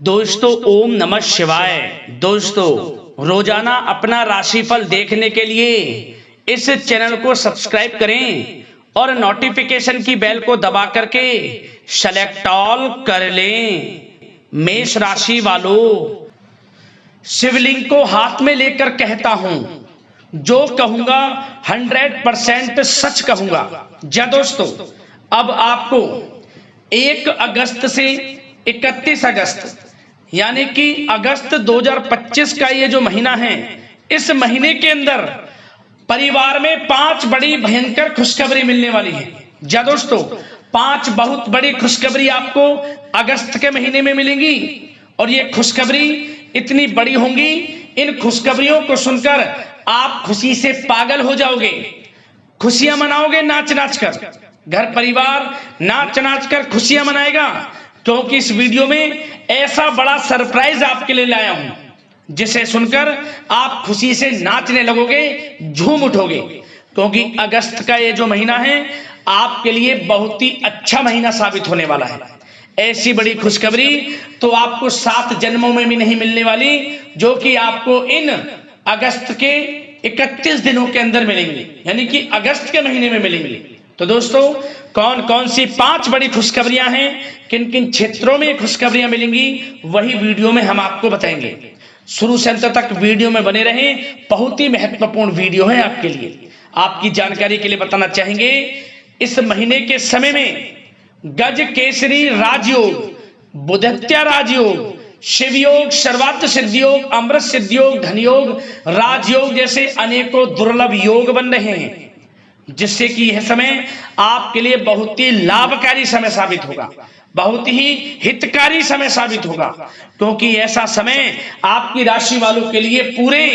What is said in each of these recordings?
दोस्तों ओम नमः शिवाय। दोस्तों रोजाना अपना राशिफल देखने के लिए इस चैनल को सब्सक्राइब करें और नोटिफिकेशन की बेल को दबा करके सेलेक्ट ऑल कर लें। मेष राशि वालों, शिवलिंग को हाथ में लेकर कहता हूं, जो कहूंगा 100% सच कहूंगा। जा दोस्तों, अब आपको 1 अगस्त से 31 अगस्त यानी कि अगस्त 2025 का ये जो महीना है, इस महीने के अंदर परिवार में 5 बड़ी भयंकर खुशखबरी मिलने वाली है। जा दोस्तों, 5 बहुत बड़ी खुशखबरी आपको अगस्त के महीने में मिलेंगी और ये खुशखबरी इतनी बड़ी होंगी, इन खुशखबरियों को सुनकर आप खुशी से पागल हो जाओगे, खुशियां मनाओगे नाच नाच कर। घर परिवार नाच नाच कर खुशियां मनाएगा, क्योंकि इस वीडियो में ऐसा बड़ा सरप्राइज आपके लिए लाया हूं जिसे सुनकर आप खुशी से नाचने लगोगे, झूम उठोगे। क्योंकि अगस्त का ये जो महीना है आपके लिए बहुत ही अच्छा महीना साबित होने वाला है। ऐसी बड़ी खुशखबरी तो आपको 7 जन्मों में भी नहीं मिलने वाली, जो कि आपको इन अगस्त के 31 दिनों के अंदर मिलेंगी, यानी कि अगस्त के महीने में मिलेंगी। तो दोस्तों, कौन कौन सी 5 बड़ी खुशखबरियां हैं, किन किन क्षेत्रों में खुशखबरियां मिलेंगी, वही वीडियो में हम आपको बताएंगे। शुरू से अंत तक वीडियो में बने रहें, बहुत ही महत्वपूर्ण वीडियो है आपके लिए। आपकी जानकारी के लिए बताना चाहेंगे, इस महीने के समय में गज केसरी राजयोग, बुधत्या राजयोग, शिव योग, सर्वार्थ सिद्धि योग, अमृत सिद्धि योग, धन योग, राजयोग जैसे अनेकों दुर्लभ योग बन रहे हैं, जिससे कि यह समय आपके लिए बहुत ही लाभकारी समय साबित होगा, बहुत ही हितकारी समय साबित होगा। क्योंकि ऐसा समय आपकी राशि वालों के लिए पूरे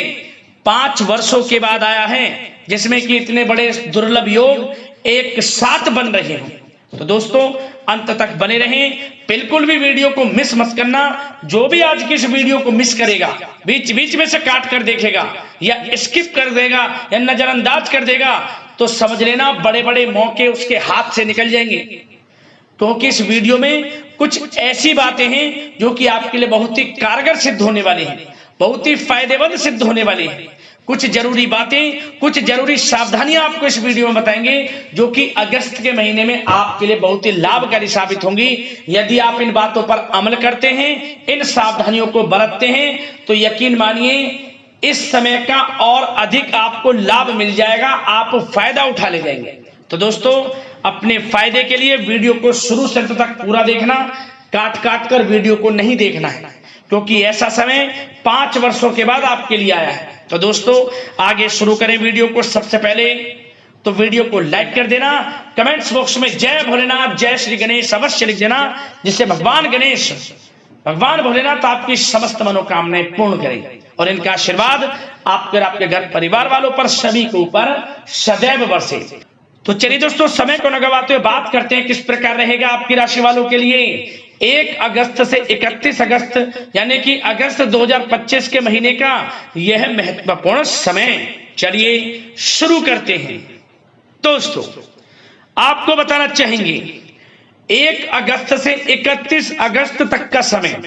5 वर्षों के बाद आया है, जिसमें कि इतने बड़े दुर्लभ योग एक साथ बन रहे हैं। तो दोस्तों, अंत तक बने रहें, बिल्कुल भी वीडियो को मिस मत करना। जो भी आज की इस वीडियो को मिस करेगा, बीच बीच में से काट कर देखेगा या स्किप कर देगा या नजरअंदाज कर देगा, तो समझ लेना बड़े बड़े मौके उसके हाथ से निकल जाएंगे। क्योंकि इस वीडियो में कुछ ऐसी बातें हैं जो कि आपके लिए बहुत ही कारगर सिद्ध होने वाली हैं, बहुत ही फायदेमंद सिद्ध होने वाली हैं। कुछ जरूरी बातें, कुछ जरूरी सावधानियां आपको इस वीडियो में बताएंगे, जो कि अगस्त के महीने में आपके लिए बहुत ही लाभकारी साबित होंगी। यदि आप इन बातों पर अमल करते हैं, इन सावधानियों को बरतते हैं, तो यकीन मानिए इस समय का और अधिक आपको लाभ मिल जाएगा, आप फायदा उठा ले जाएंगे। तो दोस्तों, अपने फायदे के लिए वीडियो को शुरू से अंत तक पूरा देखना, काट काट कर वीडियो को नहीं देखना है, क्योंकि ऐसा समय 5 वर्षों के बाद आपके लिए आया है। तो दोस्तों, आगे शुरू करें वीडियो को। सबसे पहले तो वीडियो को लाइक कर देना, कमेंट्स बॉक्स में जय भोलेनाथ, जय श्री गणेश अवश्य लिख देना, जिससे भगवान गणेश, भगवान भोलेनाथ आपकी समस्त मनोकामनाएं पूर्ण करें और इनका आशीर्वाद आपके और आपके घर परिवार वालों पर सभी के ऊपर सदैव बरसे। तो चलिए दोस्तों, समय को न गवाते हुए बात करते हैं किस प्रकार रहेगा आपकी राशि वालों के लिए 1 अगस्त से 31 अगस्त यानी कि अगस्त 2025 के महीने का यह महत्वपूर्ण समय। चलिए शुरू करते हैं। दोस्तों, आपको बताना चाहेंगे 1 अगस्त से 31 अगस्त तक का समय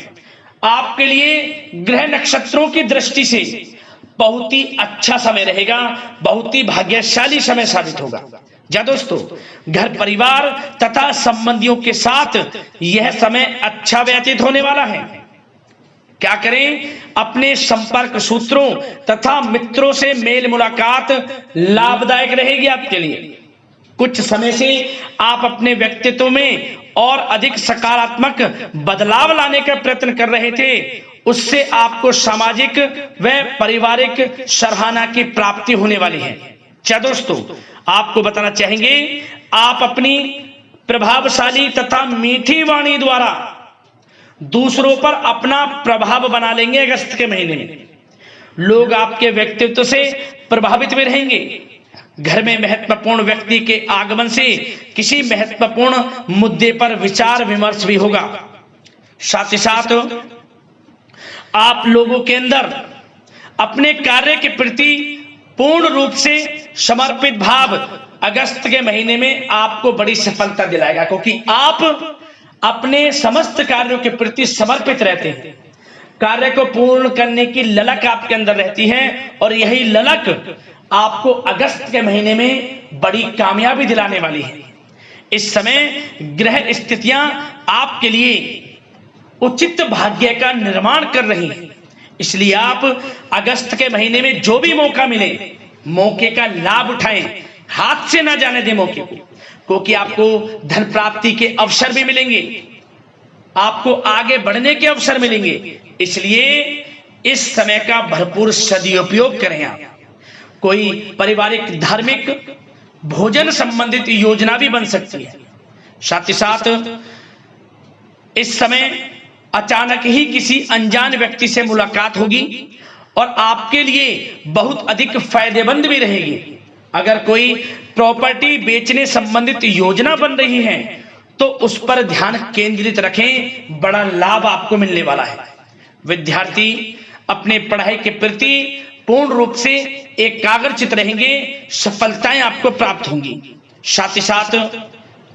आपके लिए ग्रह नक्षत्रों की दृष्टि से बहुत ही अच्छा समय रहेगा, बहुत ही भाग्यशाली समय साबित होगा। जा दोस्तों, घर परिवार तथा संबंधियों के साथ यह समय अच्छा व्यतीत होने वाला है। क्या करें, अपने संपर्क सूत्रों तथा मित्रों से मेल मुलाकात लाभदायक रहेगी आपके लिए। कुछ समय से आप अपने व्यक्तित्व में और अधिक सकारात्मक बदलाव लाने का प्रयत्न कर रहे थे, उससे आपको सामाजिक व पारिवारिक सराहना की प्राप्ति होने वाली है। क्या दोस्तों, आपको बताना चाहेंगे, आप अपनी प्रभावशाली तथा मीठी वाणी द्वारा दूसरों पर अपना प्रभाव बना लेंगे। अगस्त के महीने में लोग आपके व्यक्तित्व से प्रभावित भी रहेंगे। घर में महत्वपूर्ण व्यक्ति के आगमन से किसी महत्वपूर्ण मुद्दे पर विचार विमर्श भी होगा। साथ ही साथ आप लोगों के अंदर अपने कार्य के प्रति पूर्ण रूप से समर्पित भाव अगस्त के महीने में आपको बड़ी सफलता दिलाएगा, क्योंकि आप अपने समस्त कार्यों के प्रति समर्पित रहते हैं। कार्य को पूर्ण करने की ललक आपके अंदर रहती है और यही ललक आपको अगस्त के महीने में बड़ी कामयाबी दिलाने वाली है। इस समय ग्रह स्थितियां आपके लिए उचित भाग्य का निर्माण कर रही हैं, इसलिए आप अगस्त के महीने में जो भी मौका मिले मौके का लाभ उठाएं, हाथ से ना जाने दें मौके को, क्योंकि आपको धन प्राप्ति के अवसर भी मिलेंगे, आपको आगे बढ़ने के अवसर मिलेंगे। इसलिए इस समय का भरपूर सदुपयोग करें। आप कोई पारिवारिक धार्मिक भोजन संबंधित योजना भी बन सकती है। साथ ही साथ इस समय अचानक ही किसी अनजान व्यक्ति से मुलाकात होगी और आपके लिए बहुत अधिक फायदेमंद भी रहेगी। अगर कोई प्रॉपर्टी बेचने संबंधित योजना बन रही है तो उस पर ध्यान केंद्रित रखें, बड़ा लाभ आपको मिलने वाला है। विद्यार्थी अपने पढ़ाई के प्रति पूर्ण रूप से एकाग्रचित रहेंगे, सफलताएं आपको प्राप्त होंगी। साथ ही साथ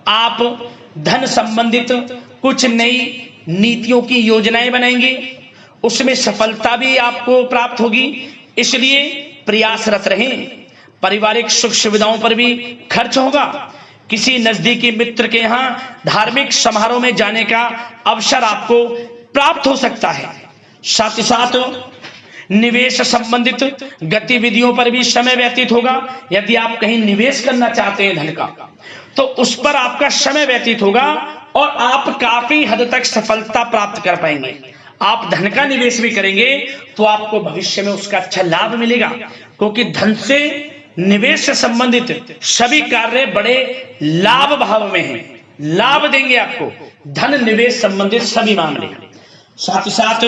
आप धन संबंधित कुछ नई नीतियों की योजनाएं बनाएंगे, उसमें सफलता भी आपको प्राप्त होगी, इसलिए प्रयासरत रहें। पारिवारिक सुख सुविधाओं पर भी खर्च होगा। किसी नजदीकी मित्र के यहाँ धार्मिक समारोह में जाने का अवसर आपको प्राप्त हो सकता है। साथ ही साथ निवेश संबंधित गतिविधियों पर भी समय व्यतीत होगा। यदि आप कहीं निवेश करना चाहते हैं धन का, तो उस पर आपका समय व्यतीत होगा और आप काफी हद तक सफलता प्राप्त कर पाएंगे। आप धन का निवेश भी करेंगे तो आपको भविष्य में उसका अच्छा लाभ मिलेगा, क्योंकि धन से निवेश से संबंधित सभी कार्य बड़े लाभ भाव में हैं, लाभ देंगे आपको धन निवेश संबंधित सभी मामले। साथ ही साथ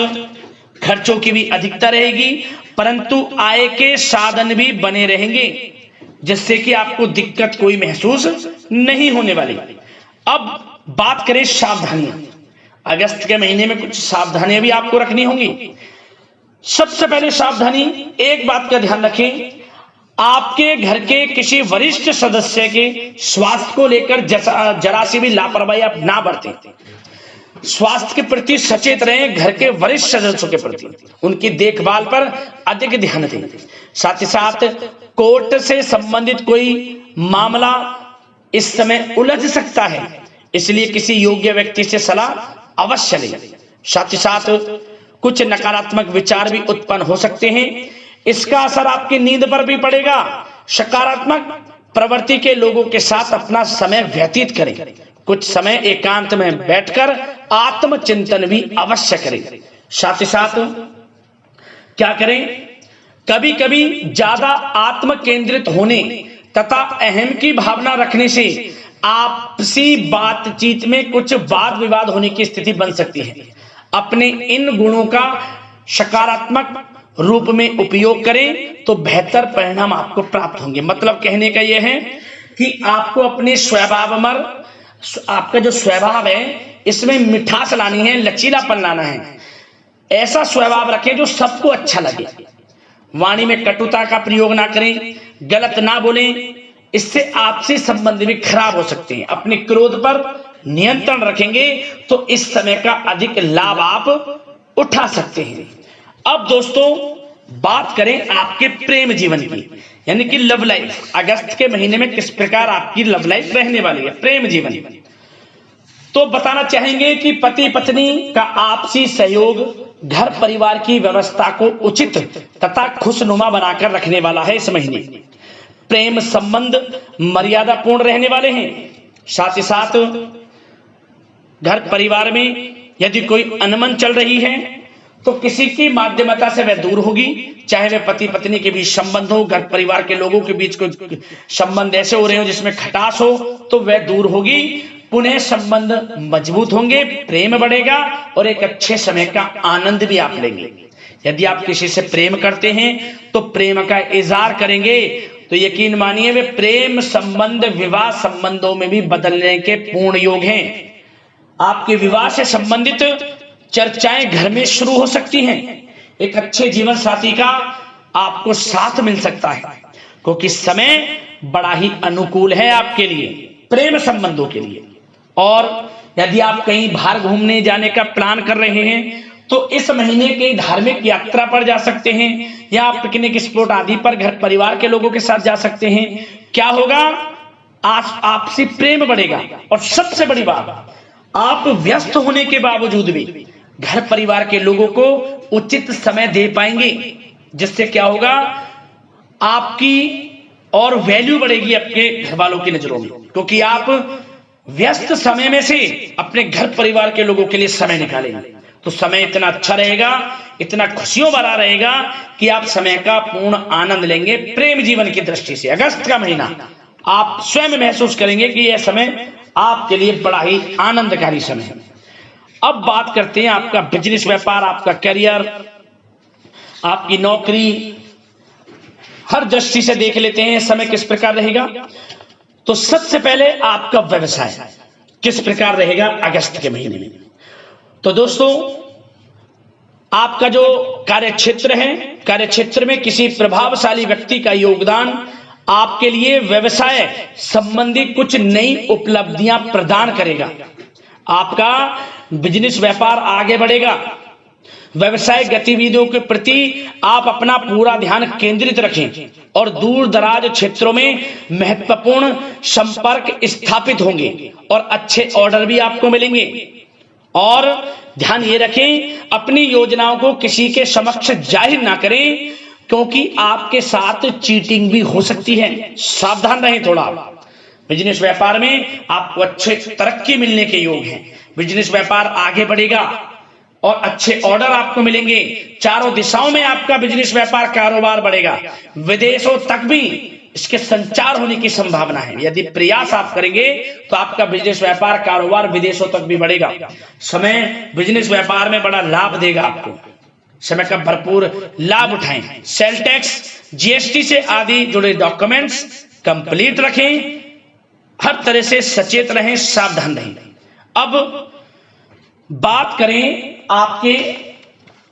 खर्चों की भी अधिकता रहेगी, परंतु आय के साधन भी बने रहेंगे, जिससे कि आपको दिक्कत कोई महसूस नहीं होने वाली। अब बात करें सावधानियां। अगस्त के महीने में कुछ सावधानियां भी आपको रखनी होंगी। सबसे पहले सावधानी, एक बात का ध्यान रखें, आपके घर के किसी वरिष्ठ सदस्य के स्वास्थ्य को लेकर जरा सी भी लापरवाही आप ना बरतें। स्वास्थ्य के प्रति सचेत रहें, घर के वरिष्ठ सदस्यों के प्रति उनकी देखभाल पर अधिक ध्यान दें। साथ ही साथ कोर्ट से संबंधित कोई मामला इस समय उलझ सकता है, इसलिए किसी योग्य व्यक्ति से सलाह अवश्य लें। साथ ही साथ कुछ नकारात्मक विचार भी उत्पन्न हो सकते हैं, इसका असर आपकी नींद पर भी पड़ेगा। सकारात्मक प्रवृत्ति के लोगों के साथ अपना समय व्यतीत करें। कुछ समय एकांत में बैठकर आत्मचिंतन भी अवश्य करें। साथ ही साथ क्या करें, कभी कभी ज्यादा आत्म केंद्रित होने तथा अहम की भावना रखने से आपसी बातचीत में कुछ वाद विवाद होने की स्थिति बन सकती है। अपने इन गुणों का सकारात्मक रूप में उपयोग करें तो बेहतर परिणाम आपको प्राप्त होंगे। मतलब कहने का यह है कि आपको अपने आपका जो स्वभाव है इसमें मिठास लानी है, लचीलापन लाना है। ऐसा स्वभाव रखें जो सबको अच्छा लगे। वाणी में कटुता का प्रयोग ना करें, गलत ना बोलें, इससे आपसी संबंध भी खराब हो सकते हैं। अपने क्रोध पर नियंत्रण रखेंगे तो इस समय का अधिक लाभ आप उठा सकते हैं। अब दोस्तों बात करें आपके प्रेम जीवन की, यानी कि लव लाइफ। अगस्त के महीने में किस प्रकार आपकी लव लाइफ रहने वाली है, प्रेम जीवन। तो बताना चाहेंगे कि पति पत्नी का आपसी सहयोग घर परिवार की व्यवस्था को उचित तथा खुशनुमा बनाकर रखने वाला है। इस महीने प्रेम संबंध मर्यादापूर्ण रहने वाले हैं। साथ ही साथ घर परिवार में यदि कोई अनबन चल रही है तो किसी की माध्यमता से वह दूर होगी, चाहे वह पति पत्नी के बीच संबंध हो, घर परिवार के लोगों के बीच कोई संबंध ऐसे हो रहे हो जिसमें खटास हो, तो वह दूर होगी। पुनः संबंध मजबूत होंगे, प्रेम बढ़ेगा और एक अच्छे समय का आनंद भी आप लेंगे। यदि आप किसी से प्रेम करते हैं तो प्रेम का इजहार करेंगे तो यकीन मानिए वे प्रेम संबंध विवाह संबंधों में भी बदलने के पूर्ण योग हैं। आपके विवाह से संबंधित चर्चाएं घर में शुरू हो सकती हैं। एक अच्छे जीवन साथी का आपको साथ मिल सकता है, क्योंकि समय बड़ा ही अनुकूल है आपके लिए प्रेम संबंधों के लिए। और यदि आप कहीं बाहर घूमने जाने का प्लान कर रहे हैं तो इस महीने के धार्मिक यात्रा पर जा सकते हैं, या आप पिकनिक स्पॉट आदि पर घर परिवार के लोगों के साथ जा सकते हैं। क्या होगा? आपसी प्रेम बढ़ेगा, और सबसे बड़ी बात, आप व्यस्त होने के बावजूद भी घर परिवार के लोगों को उचित समय दे पाएंगे, जिससे क्या होगा? आपकी और वैल्यू बढ़ेगी आपके घर वालों की नजरों में, क्योंकि आप व्यस्त समय में से अपने घर परिवार के लोगों के लिए समय निकालेंगे। तो समय इतना अच्छा रहेगा, इतना खुशियों भरा रहेगा कि आप समय का पूर्ण आनंद लेंगे। प्रेम जीवन की दृष्टि से अगस्त का महीना आप स्वयं महसूस करेंगे कि यह समय आपके लिए बड़ा ही आनंदकारी समय है। अब बात करते हैं आपका बिजनेस व्यापार, आपका करियर, आपकी नौकरी, हर दृष्टि से देख लेते हैं समय किस प्रकार रहेगा। तो सबसे पहले आपका व्यवसाय किस प्रकार रहेगा अगस्त के महीने में। तो दोस्तों, आपका जो कार्य क्षेत्र है, कार्य क्षेत्र में किसी प्रभावशाली व्यक्ति का योगदान आपके लिए व्यवसाय संबंधी कुछ नई उपलब्धियां प्रदान करेगा। आपका बिजनेस व्यापार आगे बढ़ेगा। व्यवसाय गतिविधियों के प्रति आप अपना पूरा ध्यान केंद्रित रखें और दूर दराज क्षेत्रों में महत्वपूर्ण संपर्क स्थापित होंगे और अच्छे ऑर्डर भी आपको मिलेंगे। और ध्यान ये रखें, अपनी योजनाओं को किसी के समक्ष जाहिर ना करें, क्योंकि आपके साथ चीटिंग भी हो सकती है। सावधान रहें थोड़ा। बिजनेस व्यापार में आपको अच्छे तरक्की मिलने के योग हैं। बिजनेस व्यापार आगे बढ़ेगा और अच्छे ऑर्डर आपको मिलेंगे। चारों दिशाओं में आपका बिजनेस व्यापार कारोबार बढ़ेगा। विदेशों तक भी इसके संचार होने की संभावना है। यदि प्रयास आप करेंगे तो आपका बिजनेस व्यापार कारोबार विदेशों तक भी बढ़ेगा। समय बिजनेस व्यापार में बड़ा लाभ देगा आपको। समय का भरपूर लाभ उठाएं। सेल टैक्स, जीएसटी से आदि जुड़े डॉक्यूमेंट्स कंप्लीट रखें। हर तरह से सचेत रहें, सावधान रहें। अब बात करें आपके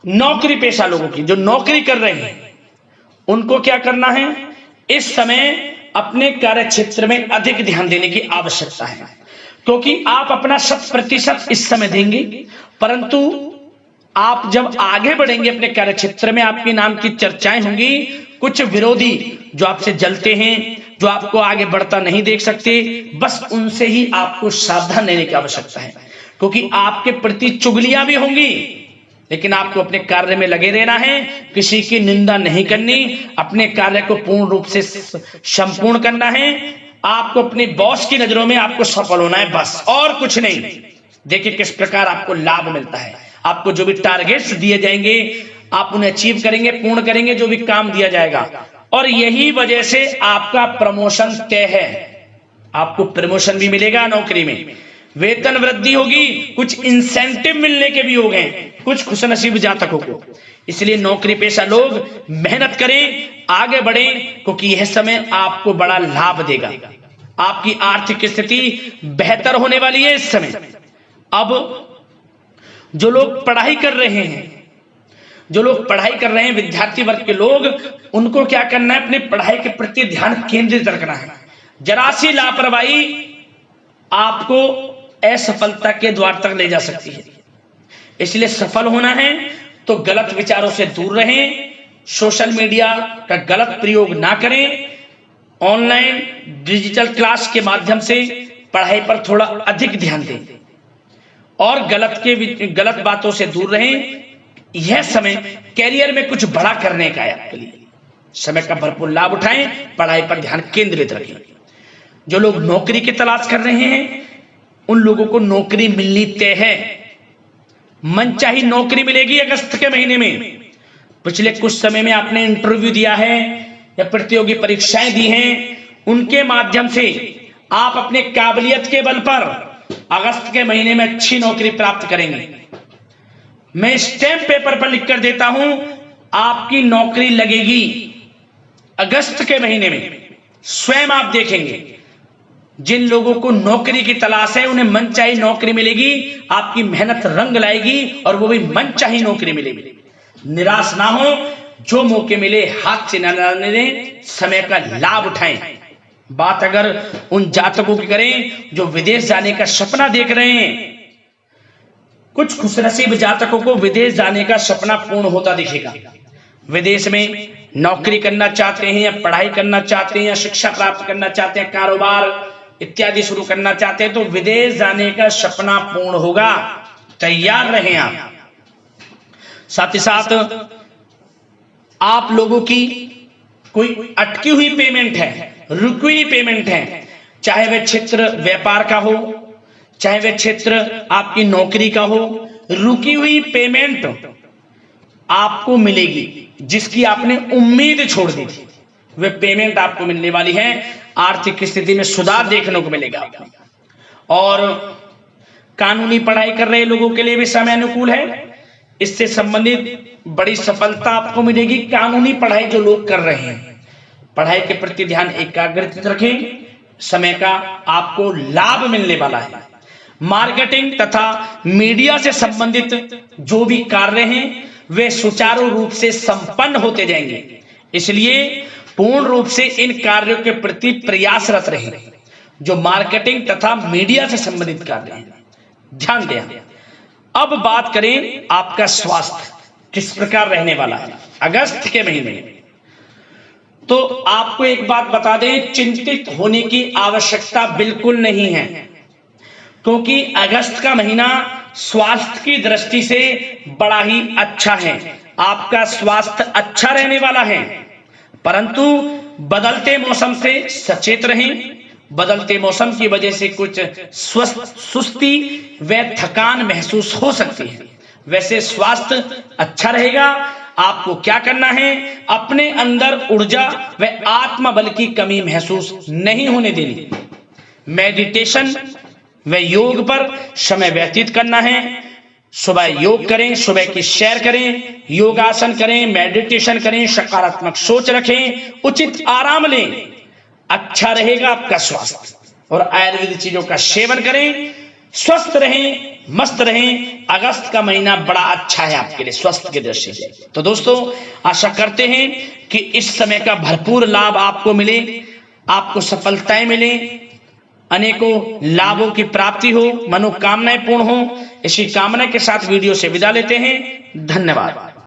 नौकरी पेशा लोगों की, जो नौकरी कर रहे हैं, उनको क्या करना है? इस समय अपने कार्य क्षेत्र में अधिक ध्यान देने की आवश्यकता है, क्योंकि आप अपना 100% इस समय देंगे, परंतु आप जब आगे बढ़ेंगे अपने कार्य क्षेत्र में आपके नाम की चर्चाएं होंगी। कुछ विरोधी जो आपसे जलते हैं, जो आपको आगे बढ़ता नहीं देख सकते, बस उनसे ही आपको सावधान रहने की आवश्यकता है, क्योंकि आपके प्रति चुगलियां भी होंगी। लेकिन आपको अपने कार्य में लगे रहना है, किसी की निंदा नहीं करनी, अपने कार्य को पूर्ण रूप से संपूर्ण करना है। आपको अपने बॉस की नजरों में आपको सफल होना है, बस, और कुछ नहीं। देखिए किस प्रकार आपको लाभ मिलता है। आपको जो भी टारगेट्स दिए जाएंगे आप उन्हें अचीव करेंगे, पूर्ण करेंगे जो भी काम दिया जाएगा, और यही वजह से आपका प्रमोशन तय है। आपको प्रमोशन भी मिलेगा, नौकरी में वेतन वृद्धि होगी, कुछ इंसेंटिव मिलने के भी हो गए कुछ खुशनसीब जातकों को। इसलिए नौकरी पेशा लोग मेहनत करें, आगे बढ़ें, क्योंकि यह समय आपको बड़ा लाभ देगा। आपकी आर्थिक स्थिति बेहतर होने वाली है इस समय। अब जो लोग पढ़ाई कर रहे हैं, विद्यार्थी वर्ग के लोग, उनको क्या करना है? अपनी पढ़ाई के प्रति ध्यान केंद्रित रखना है। जरा सी लापरवाही आपको असफलता के द्वार तक ले जा सकती है। इसलिए सफल होना है तो गलत विचारों से दूर रहें, सोशल मीडिया का गलत प्रयोग ना करें, ऑनलाइन डिजिटल क्लास के माध्यम से पढ़ाई पर थोड़ा अधिक ध्यान दें और गलत बातों से दूर रहें। यह समय कैरियर में कुछ बड़ा करने का है आपके लिए। समय का भरपूर लाभ उठाएं, पढ़ाई पर ध्यान केंद्रित रखें। जो लोग नौकरी की तलाश कर रहे हैं उन लोगों को नौकरी मिलनी तय है। मनचाही नौकरी मिलेगी अगस्त के महीने में। पिछले कुछ समय में आपने इंटरव्यू दिया है या प्रतियोगी परीक्षाएं दी हैं, उनके माध्यम से आप अपने काबिलियत के बल पर अगस्त के महीने में अच्छी नौकरी प्राप्त करेंगे। मैं स्टैंप पेपर पर लिख कर देता हूं, आपकी नौकरी लगेगी अगस्त के महीने में। स्वयं आप देखेंगे जिन लोगों को नौकरी की तलाश है उन्हें मनचाही नौकरी मिलेगी। आपकी मेहनत रंग लाएगी और वो भी मनचाही नौकरी मिलेगी। निराश ना हो, जो मौके मिले हाथ से न डालने दें, समय का लाभ उठाएं। बात अगर उन जातकों की करें जो विदेश जाने का सपना देख रहे हैं, कुछ खुशनसीब जातकों को विदेश जाने का सपना पूर्ण होता दिखेगा। विदेश में नौकरी करना चाहते हैं या पढ़ाई करना चाहते हैं या शिक्षा प्राप्त करना चाहते हैं, कारोबार इत्यादि शुरू करना चाहते हैं, तो विदेश जाने का सपना पूर्ण होगा। तैयार रहें आप। साथ ही साथ आप लोगों की कोई अटकी हुई पेमेंट है, रुकी हुई पेमेंट है, चाहे वह क्षेत्र व्यापार का हो, चाहे वह क्षेत्र आपकी नौकरी का हो, रुकी हुई पेमेंट आपको मिलेगी। जिसकी आपने उम्मीद छोड़ दी थी वह पेमेंट आपको मिलने वाली है। आर्थिक स्थिति में सुधार देखने को मिलेगा आपको। और कानूनी पढ़ाई कर रहे लोगों के लिए भी समय अनुकूल है। इससे संबंधित बड़ी सफलता आपको मिलेगी। कानूनी पढ़ाई जो लोग कर रहे हैं, पढ़ाई के प्रति ध्यान एकाग्रित रखें, समय का आपको लाभ मिलने वाला है। मार्केटिंग तथा मीडिया से संबंधित जो भी कार्य हैं वे सुचारू रूप से संपन्न होते जाएंगे। इसलिए पूर्ण रूप से इन कार्यों के प्रति प्रयासरत रहें जो मार्केटिंग तथा मीडिया से संबंधित कार्य हैं। ध्यान दें। अब बात करें आपका स्वास्थ्य किस प्रकार रहने वाला है अगस्त के महीने में। तो आपको एक बात बता दें, चिंतित होने की आवश्यकता बिल्कुल नहीं है, क्योंकि अगस्त का महीना स्वास्थ्य की दृष्टि से बड़ा ही अच्छा है। आपका स्वास्थ्य अच्छा रहने वाला है, परंतु बदलते मौसम से सचेत रहें। बदलते मौसम की वजह से कुछ सुस्ती व थकान महसूस हो सकती है। वैसे स्वास्थ्य अच्छा रहेगा। आपको क्या करना है, अपने अंदर ऊर्जा व आत्मबल की कमी महसूस नहीं होने देनी। मेडिटेशन व योग पर समय व्यतीत करना है। सुबह योग करें, सुबह की सैर करें, योगासन करें, मेडिटेशन करें, सकारात्मक सोच रखें, उचित आराम लें। अच्छा रहेगा आपका स्वास्थ्य। और आयुर्वेदिक चीजों का सेवन करें, स्वस्थ रहें, मस्त रहें। अगस्त का महीना बड़ा अच्छा है आपके लिए स्वास्थ्य की दृष्टि से। तो दोस्तों, आशा करते हैं कि इस समय का भरपूर लाभ आपको मिले, आपको सफलताएं मिले, अनेकों लाभों की प्राप्ति हो, मनोकामनाएं पूर्ण हो। इसी कामना के साथ वीडियो से विदा लेते हैं। धन्यवाद।